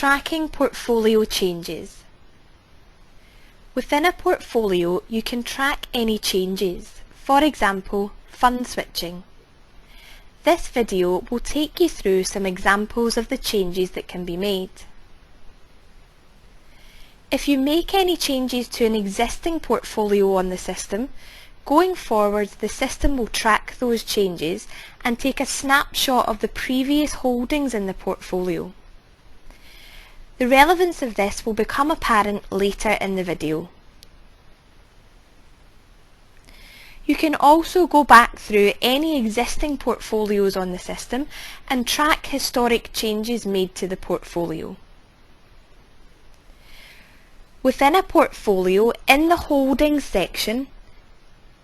Tracking portfolio changes. Within a portfolio, you can track any changes, for example, fund switching. This video will take you through some examples of the changes that can be made. If you make any changes to an existing portfolio on the system, going forward the system will track those changes and take a snapshot of the previous holdings in the portfolio. The relevance of this will become apparent later in the video. You can also go back through any existing portfolios on the system and track historic changes made to the portfolio. Within a portfolio, in the Holdings section,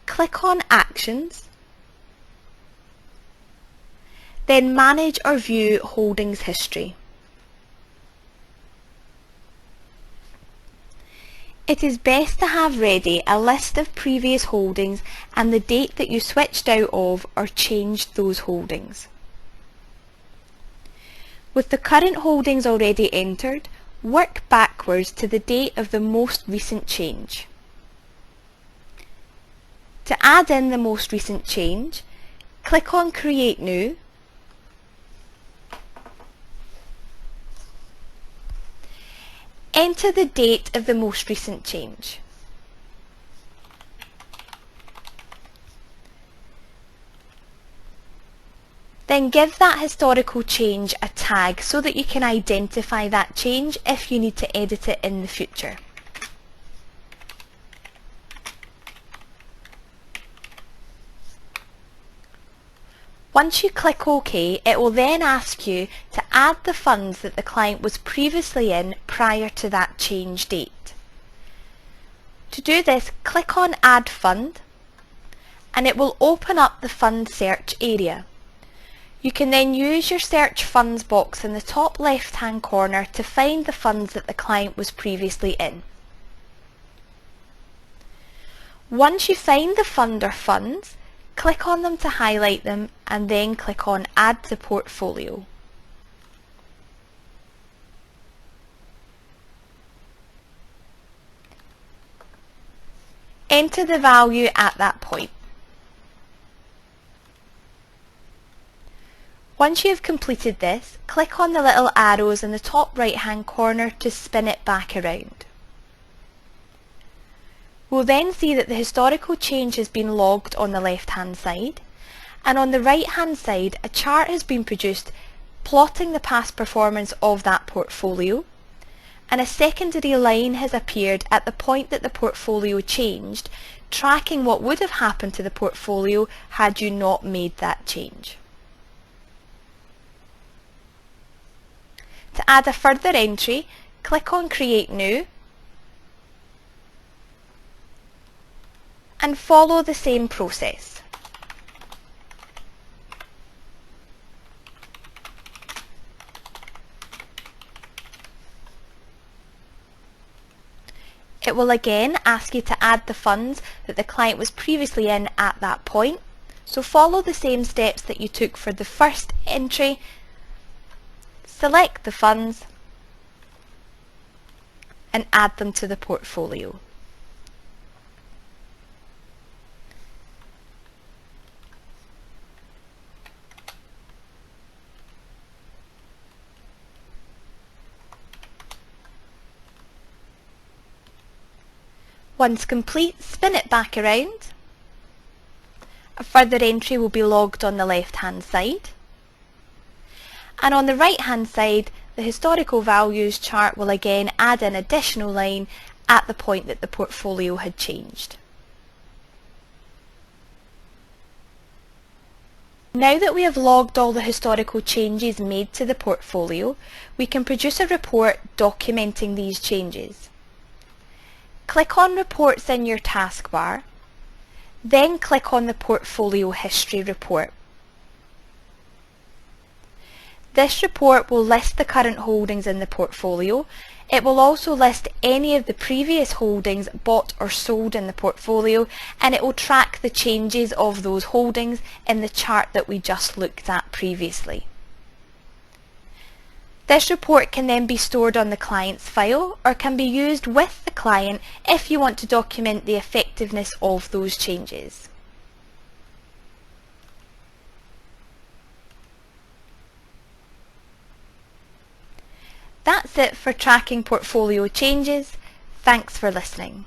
click on Actions, then Manage or View Holdings History. It is best to have ready a list of previous holdings and the date that you switched out of or changed those holdings. With the current holdings already entered, work backwards to the date of the most recent change. To add in the most recent change, click on Create New, enter the date of the most recent change. Then give that historical change a tag so that you can identify that change if you need to edit it in the future. Once you click OK, it will then ask you to add the funds that the client was previously in prior to that change date. To do this, click on Add Fund and it will open up the fund search area. You can then use your Search Funds box in the top left hand corner to find the funds that the client was previously in. Once you find the fund or funds, click on them to highlight them and then click on Add to Portfolio. Enter the value at that point. Once you have completed this, click on the little arrows in the top right hand corner to spin it back around. We'll then see that the historical change has been logged on the left hand side, and on the right hand side a chart has been produced plotting the past performance of that portfolio, and a secondary line has appeared at the point that the portfolio changed, tracking what would have happened to the portfolio had you not made that change. To add a further entry, click on Create New and follow the same process. It will again ask you to add the funds that the client was previously in at that point, so follow the same steps that you took for the first entry. Select the funds and add them to the portfolio. Once complete, spin it back around. A further entry will be logged on the left hand side. And on the right hand side, the historical values chart will again add an additional line at the point that the portfolio had changed. Now that we have logged all the historical changes made to the portfolio, we can produce a report documenting these changes. Click on Reports in your taskbar, then click on the Portfolio History report. This report will list the current holdings in the portfolio. It will also list any of the previous holdings bought or sold in the portfolio, and it will track the changes of those holdings in the chart that we just looked at previously. This report can then be stored on the client's file or can be used with the client if you want to document the effectiveness of those changes. That's it for tracking portfolio changes. Thanks for listening.